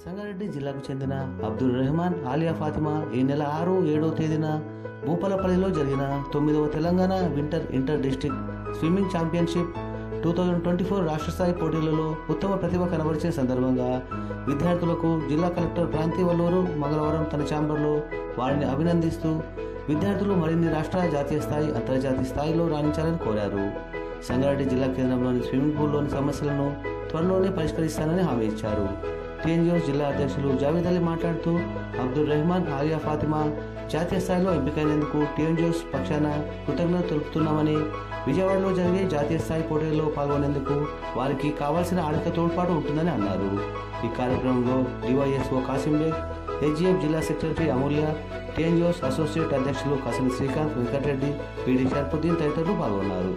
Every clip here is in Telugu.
సంగారెడ్డి జిల్లాకు చెందిన అబ్దుల్ రెహమాన్ ఆలియా ఫాతిమా ఈ నెల 6, 7వ తేదీన భూపాలపల్లిలో జరిగిన 9వ Telangana winter inter district swimming championship 2024 రాష్ట్ర స్థాయి పోటీలలో ఉత్తమ ప్రతిభ కనబరిచిన సందర్భంగా విద్యార్థులకు జిల్లా కలెక్టర్ క్రాంతి వల్లూరు మంగళవారం తన ఛాంబర్లో వారిని అభినందిస్తూ విద్యార్థులు మరిన్ని రాష్ట్ర, జాతీయ స్థాయి, అంతర్జాతీయ స్థాయిలో రాణించాలని కోరారు. సంగారెడ్డి జిల్లా కేంద్రంలోని స్విమ్మింగ్ పూల్లోని సమస్యలను త్వరలోనే పరిష్కరిస్తానని హామీ ఇచ్చారు. టీఎన్జిఓస్ జిల్లా అధ్యక్షులు జావేద్ అలీ మాట్లాడుతూ అబ్దుల్ రెహమాన్ ఆలియా ఫాతిమా జాతీయ స్థాయిలో ఎంపికైనందుకు టీఎన్జిఓస్ పక్షాన కృతజ్ఞత తెలుపుతున్నామని, విజయవాడలో జరిగే జాతీయ స్థాయి పోటీల్లో పాల్గొనేందుకు వారికి కావాల్సిన ఆర్థిక తోడ్పాటు ఉంటుందని అన్నారు. ఈ కార్యక్రమంలో డివైఎస్ఓ కాసింబేగ్, హెచ్జిఎఫ్ జిల్లా సెక్రటరీ అమూల్య, టీఎన్జిఓస్ అసోసియేట్ అధ్యక్షులు కాసిని శ్రీకాంత్, వెంకటరెడ్డి, పిడి షర్పుద్దీన్ తదితరులు పాల్గొన్నారు.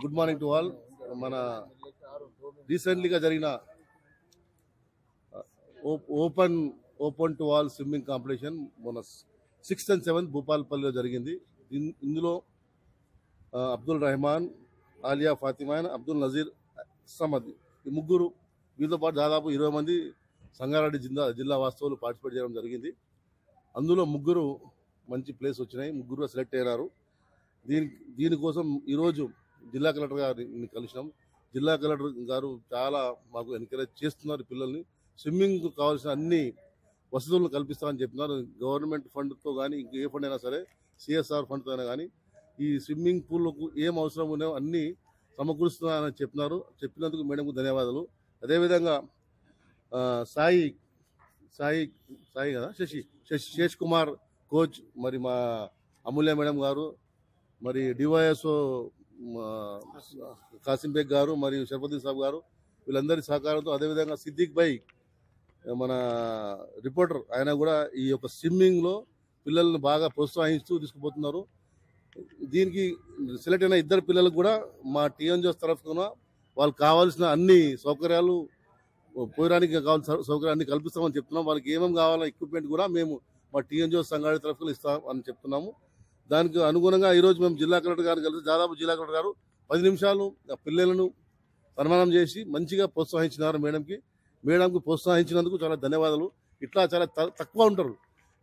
Good morning to all. మన రీసెంట్లీగా జరిగిన open to all swimming competition మన 6th and 7th భూపాలపల్లిలో జరిగింది. ఇందులో అబ్దుల్ రెహమాన్, ఆలియా ఫాతిమా, అబ్దుల్ నజీర్ సమద్ ఈ ముగ్గురు, వీరితో పాటు దాదాపు 20 మంది సంగారెడ్డి జిల్లా వాస్తవులు పార్టిసిపేట్ చేయడం జరిగింది. అందులో ముగ్గురు మంచి ప్లేస్ వచ్చినాయి, ముగ్గురు సెలెక్ట్ అయినారు. దీనికోసం ఈరోజు జిల్లా కలెక్టర్ గారిని కలిసినాం. జిల్లా కలెక్టర్ గారు చాలా మాకు ఎంకరేజ్ చేస్తున్నారు. పిల్లల్ని స్విమ్మింగ్ కావాల్సిన అన్ని వసతులను కల్పిస్తామని చెప్తున్నారు. గవర్నమెంట్ ఫండ్తో కానీ ఇంక ఏ ఫండ్ అయినా సరే, సిఎస్ఆర్ ఫండ్తో అయినా కానీ ఈ స్విమ్మింగ్ పూల్కు ఏం అవసరం ఉన్నాయో అన్నీ సమకూరుస్తున్నారని చెప్తున్నారు. చెప్పినందుకు మేడంకు ధన్యవాదాలు. అదేవిధంగా సాయి కదా శేష్ కుమార్ కోచ్, మరి మా అమూల్య మేడం గారు, మరి డివైఎస్ఓ కాసింబేగ్ గారు, మరియు షర్ఫుద్దీన్ సాబ్ గారు, వీళ్ళందరి సహకారంతో, అదేవిధంగా సిద్దిక్ భాయ్ మన రిపోర్టర్, ఆయన కూడా ఈ యొక్క స్విమ్మింగ్లో పిల్లల్ని బాగా ప్రోత్సహిస్తూ తీసుకుపోతున్నారు. దీనికి సెలెక్ట్ అయిన ఇద్దరు పిల్లలకు కూడా మా టీఎన్జిఓస్ తరఫున వాళ్ళకి కావాల్సిన అన్ని సౌకర్యాలు, పోయడానికి కావాల్సిన సౌకర్యాన్ని కల్పిస్తామని చెప్తున్నాం. వాళ్ళకి ఏమేమి కావాలో ఎక్విప్మెంట్ కూడా మేము మా టీఎన్జిఓస్ సంగారెడ్డి తరఫున ఇస్తాం అని చెప్తున్నాము. దానికి అనుగుణంగా ఈరోజు మేము జిల్లా కలెక్టర్ గారిని కలిసి దాదాపు జిల్లా కలెక్టర్ గారు 10 నిమిషాలు పిల్లలను సన్మానం చేసి మంచిగా ప్రోత్సహించినారు. మేడంకి ప్రోత్సహించినందుకు చాలా ధన్యవాదాలు. ఇట్లా చాలా తక్కువ ఉంటారు,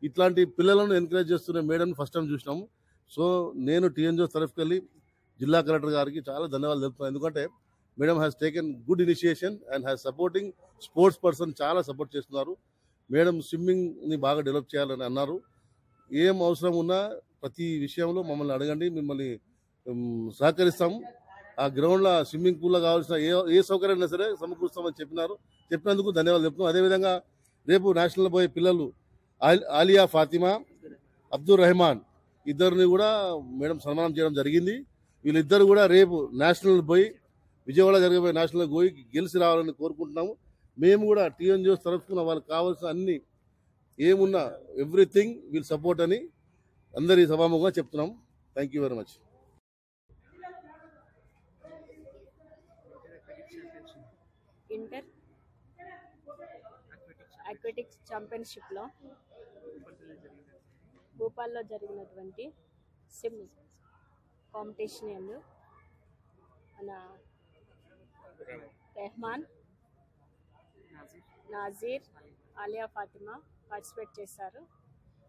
ఇట్లాంటి పిల్లలను ఎంకరేజ్ చేస్తున్న మేడం ఫస్ట్ టైం చూసినాము. సో నేను టీఎన్జిఓస్ తరఫుకి వెళ్ళి జిల్లా కలెక్టర్ గారికి చాలా ధన్యవాదాలు తెలుపుతున్నాను. ఎందుకంటే madam has taken good initiation and has supporting sports person, చాలా సపోర్ట్ చేస్తున్నారు. మేడం స్విమ్మింగ్ని బాగా డెవలప్ చేయాలని అన్నారు. ఏం అవసరం ఉన్నా ప్రతి విషయంలో మమ్మల్ని అడగండి, మిమ్మల్ని సహకరిస్తాము. ఆ గ్రౌండ్లో స్విమ్మింగ్ పూల్లో కావాల్సిన ఏ సౌకర్యం అయినా సరే సమకూరుస్తామని చెప్పినందుకు ధన్యవాదాలు చెప్తున్నాం. అదేవిధంగా రేపు నేషనల్ పోయే పిల్లలు ఆలియా ఫాతిమా, అబ్దుల్ రెహమాన్ ఇద్దరిని కూడా మేడం సన్మానం చేయడం జరిగింది. వీళ్ళిద్దరు కూడా రేపు నేషనల్ పోయి, విజయవాడ జరిగిపోయి నేషనల్ పోయి గెలిచి రావాలని కోరుకుంటున్నాము. మేము కూడా టీఎన్జిఓస్ తరఫున వాళ్ళకి కావాల్సిన అన్ని ఏమున్నా ఎవ్రీథింగ్ విల్ సపోర్ట్ అని అందరి సభాముఖంగా చెప్తున్నాం. Thank you very much. Inter aquatics ఛాంపియన్షిప్లో భూపాల్లో జరిగినటువంటి స్విమ్ కాంపిటీషన్ యందు మన రెహమాన్, నాజీర్, ఆలియా ఫాతిమా పార్టిసిపేట్ చేశారు.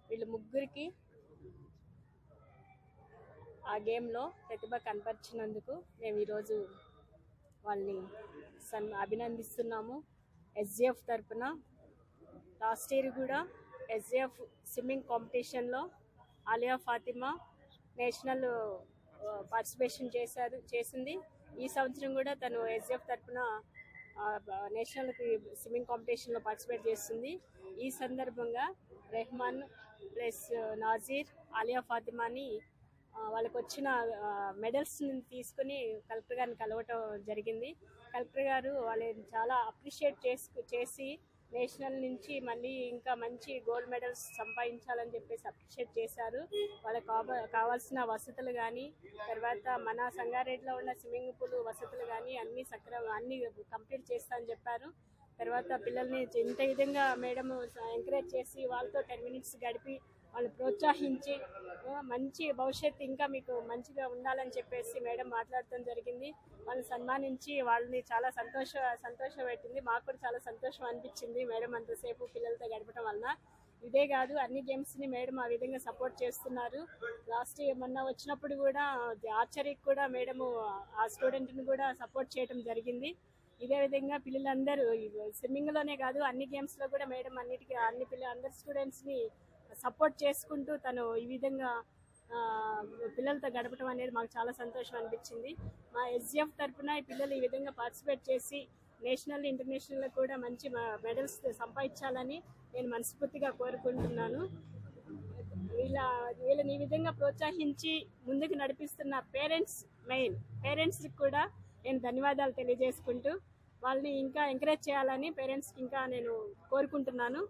వీళ్ళు ముగ్గురికి ఆ గేమ్లో ప్రతిభ కనపరిచినందుకు మేము ఈరోజు వాళ్ళని అభినందిస్తున్నాము. ఎస్జిఎఫ్ తరఫున లాస్ట్ ఇయర్ కూడా ఎస్జిఎఫ్ స్విమ్మింగ్ కాంపిటీషన్లో ఆలియా ఫాతిమా నేషనల్ పార్టిసిపేషన్ చేసింది. ఈ సంవత్సరం కూడా తను ఎస్జిఎఫ్ తరఫున నేషనల్ స్విమ్మింగ్ కాంపిటీషన్లో పార్టిసిపేట్ చేస్తుంది. ఈ సందర్భంగా రెహమాన్ ప్లస్ నాజీర్, ఆలియా ఫాతిమాని వాళ్ళకి వచ్చిన మెడల్స్ని తీసుకుని కలెక్టర్ గారిని కలవటం జరిగింది. కలెక్టర్ గారు వాళ్ళని చాలా అప్రిషియేట్ చేసి నేషనల్ నుంచి మళ్ళీ ఇంకా మంచి గోల్డ్ మెడల్స్ సంపాదించాలని చెప్పేసి అప్రిషియేట్ చేశారు. వాళ్ళకి కావాల్సిన వసతులు కానీ, తర్వాత మన సంగారెడ్డిలో ఉన్న స్విమ్మింగ్ పూల్ వసతులు కానీ అన్నీ అన్నీ కంప్లీట్ చేస్తా అని చెప్పారు. తర్వాత పిల్లల్ని ఇంత విధంగా మేడం ఎంకరేజ్ చేసి వాళ్ళతో 10 minutes గడిపి వాళ్ళు ప్రోత్సహించి మంచి భవిష్యత్తు ఇంకా మీకు మంచిగా ఉండాలని చెప్పేసి మేడం మాట్లాడటం జరిగింది. వాళ్ళని సన్మానించి వాళ్ళని చాలా సంతోషం పెట్టింది. మాకు కూడా చాలా సంతోషం అనిపించింది మేడం అంతసేపు పిల్లలతో గడపడం వలన. ఇదే కాదు, అన్ని గేమ్స్ని మేడం ఆ విధంగా సపోర్ట్ చేస్తున్నారు. లాస్ట్ మొన్న వచ్చినప్పుడు కూడా ఆర్చరీకి కూడా మేడము ఆ స్టూడెంట్ని కూడా సపోర్ట్ చేయడం జరిగింది. ఇదే విధంగా పిల్లలందరూ స్విమ్మింగ్లోనే కాదు అన్ని గేమ్స్లో కూడా మేడం అందరి స్టూడెంట్స్ని సపోర్ట్ చేసుకుంటూ తను ఈ విధంగా పిల్లలతో గడపడం అనేది మాకు చాలా సంతోషం అనిపించింది. మా SGF తరఫున ఈ పిల్లలు ఈ విధంగా పార్టిసిపేట్ చేసి నేషనల్ ఇంటర్నేషనల్లో కూడా మంచి మెడల్స్ సంపాదించాలని నేను మనస్ఫూర్తిగా కోరుకుంటున్నాను. వీళ్ళని ఈ విధంగా ప్రోత్సహించి ముందుకు నడిపిస్తున్న పేరెంట్స్కి కూడా నేను ధన్యవాదాలు తెలియజేసుకుంటూ వాళ్ళని ఇంకా ఎంకరేజ్ చేయాలని పేరెంట్స్కి ఇంకా నేను కోరుకుంటున్నాను.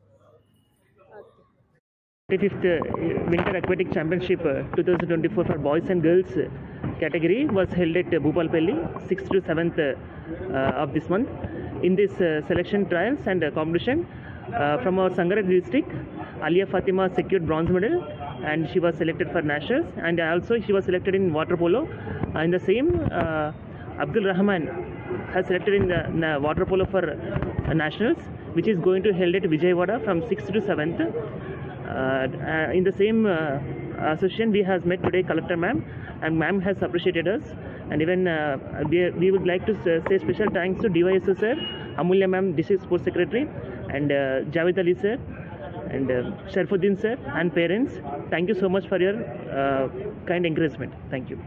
35th Winter Aquatic Championship 2024 for boys and girls category was held at Bhupalpalli 6th to 7th of this month. In this selection trials and competition from our Sangareddy district, Alia Fatima secured bronze medal and she was selected for nationals, and also she was selected in water polo. In the same, Abdul Rahman has selected in the water polo for nationals, which is going to held at Vijayawada from 6th to 7th. In the same association, we has met today Collector ma'am, and ma'am has appreciated us, and even we would like to say special thanks to DYSO sir, Amulya ma'am, district sports secretary, and Javed Ali sir, and Sharfuddin sir, and parents. Thank you so much for your kind encouragement. Thank you.